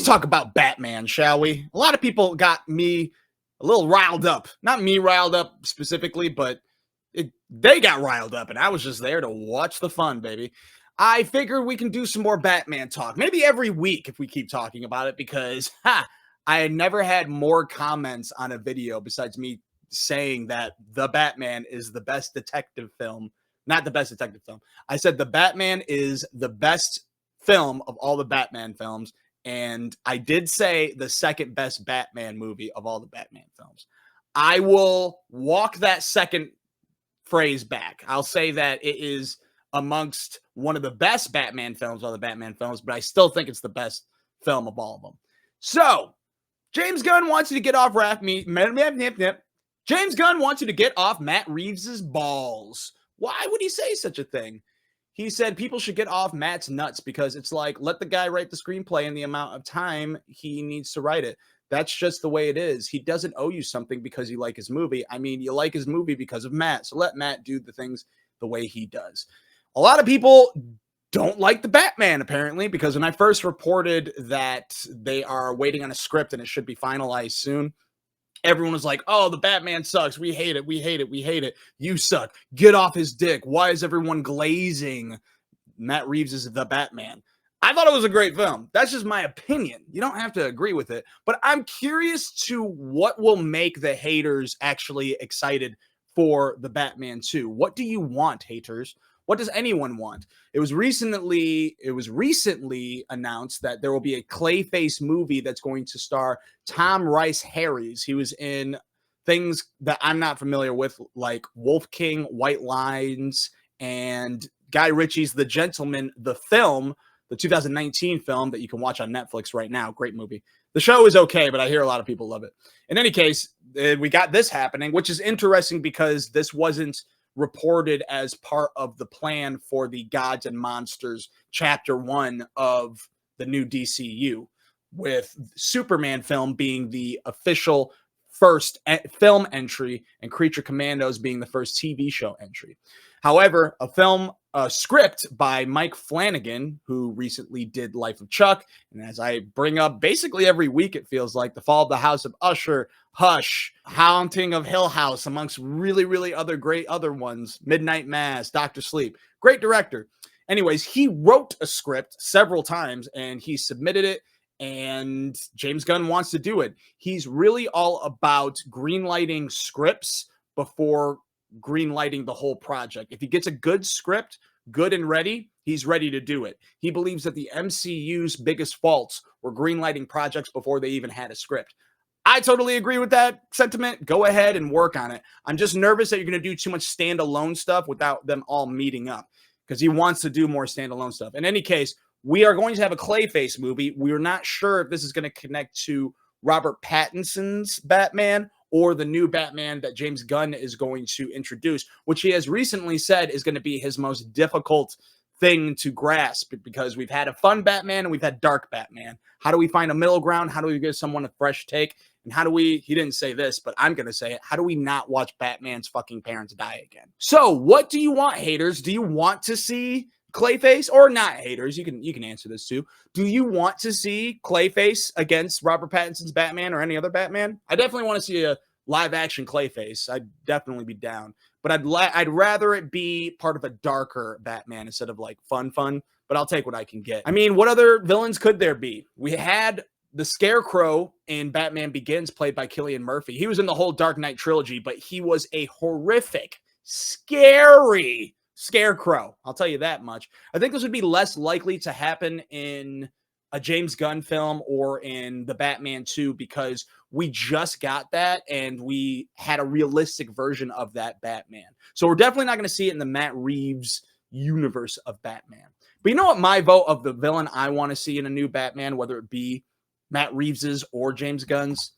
talk about Batman, shall we? A lot of people got me a little riled up. Not me riled up specifically, but they got riled up, and I was just there to watch the fun, baby. I figured we can do some more Batman talk, maybe every week if we keep talking about it, because I had never had more comments on a video besides me saying that The Batman is the best detective film. Not the best detective film. I said The Batman is the best film of all the Batman films. And I did say the second best Batman movie of all the Batman films. I will walk that second phrase back. I'll say that it is amongst one of the best Batman films, all the Batman films, but I still think it's the best film of all of them. So, James Gunn wants you to get off James Gunn wants you to get off Matt Reeves's balls. Why would he say such a thing? He said people should get off Matt's nuts because it's like, let the guy write the screenplay in the amount of time he needs to write it. That's just the way it is. He doesn't owe you something because you like his movie. I mean, you like his movie because of Matt. So let Matt do the things the way he does. A lot of people don't like the Batman, apparently, because when I first reported that they are waiting on a script and it should be finalized soon, everyone was like, oh, the Batman sucks. We hate it. We hate it. We hate it. You suck. Get off his dick. Why is everyone glazing Matt Reeves as the Batman? I thought it was a great film. That's just my opinion. You don't have to agree with it. But I'm curious to what will make the haters actually excited for the Batman 2. What do you want, haters? What does anyone want? It was recently announced that there will be a Clayface movie that's going to star Tom Rice Harries. He was in things that I'm not familiar with, like Wolf King, White Lines, and Guy Ritchie's The Gentleman, the film, the 2019 film that you can watch on Netflix right now. Great movie. The show is okay, but I hear a lot of people love it. In any case, we got this happening, which is interesting because this wasn't reported as part of the plan for the Gods and Monsters Chapter 1 of the new DCU, with Superman film being the official first film entry and Creature Commandos being the first TV show entry. However, a script by Mike Flanagan, who recently did Life of Chuck, and as I bring up basically every week, it feels like The Fall of the House of Usher, Hush, Haunting of Hill House, amongst really, really great other ones, Midnight Mass, Dr. Sleep. Great director. Anyways, he wrote a script several times, and he submitted it, and James Gunn wants to do it. He's really all about greenlighting scripts before greenlighting the whole project. If he gets a good script, good and ready, he's ready to do it. He believes that the MCU's biggest faults were greenlighting projects before they even had a script. I totally agree with that sentiment. Go ahead and work on it. I'm just nervous that you're going to do too much standalone stuff without them all meeting up, because he wants to do more standalone stuff. In any case, we are going to have a Clayface movie. We're not sure if this is going to connect to Robert Pattinson's Batman or the new Batman that James Gunn is going to introduce, which he has recently said is going to be his most difficult thing to grasp, because we've had a fun Batman and we've had dark Batman. How do we find a middle ground? How do we give someone a fresh take? And how do we, he didn't say this, but I'm going to say it, how do we not watch Batman's fucking parents die again? So what do you want, haters? Do you want to see Clayface, or not, haters? You can answer this too. Do you want to see Clayface against Robert Pattinson's Batman or any other Batman? I definitely want to see a live action Clayface. I'd definitely be down, but I'd rather it be part of a darker Batman instead of like fun, but I'll take what I can get. I mean, what other villains could there be? We had the Scarecrow in Batman Begins, played by Cillian Murphy. He was in the whole Dark Knight trilogy, but he was a horrific, scary Scarecrow. I'll tell you that much. I think this would be less likely to happen in a James Gunn film or in the Batman 2, because we just got that and we had a realistic version of that Batman. So we're definitely not going to see it in the Matt Reeves universe of Batman. But you know what my vote of the villain I want to see in a new Batman, whether it be Matt Reeves's or James Gunn's?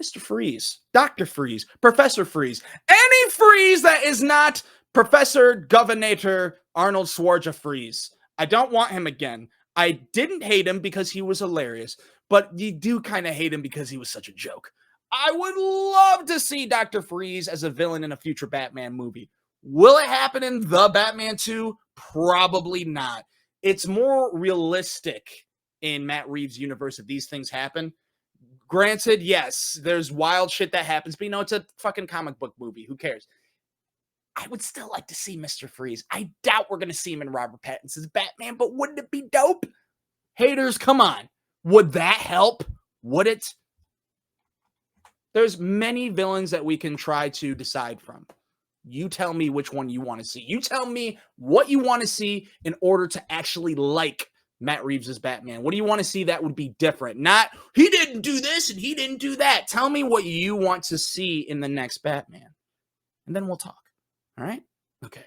Mr. Freeze, Dr. Freeze, Professor Freeze, any Freeze that is not Professor Governor Arnold Schwarzenegger Freeze. I don't want him again. I didn't hate him because he was hilarious, but you do kind of hate him because he was such a joke. I would love to see Dr. Freeze as a villain in a future Batman movie. Will it happen in The Batman 2? Probably not. It's more realistic in Matt Reeves' universe if these things happen. Granted, yes, there's wild shit that happens, but it's a fucking comic book movie. Who cares? I would still like to see Mr. Freeze. I doubt we're going to see him in Robert Pattinson's Batman, but wouldn't it be dope? Haters, come on. Would that help? Would it? There's many villains that we can try to decide from. You tell me which one you want to see. You tell me what you want to see in order to actually like Matt Reeves' Batman. What do you want to see that would be different? Not, he didn't do this and he didn't do that. Tell me what you want to see in the next Batman. And then we'll talk. All right? Okay.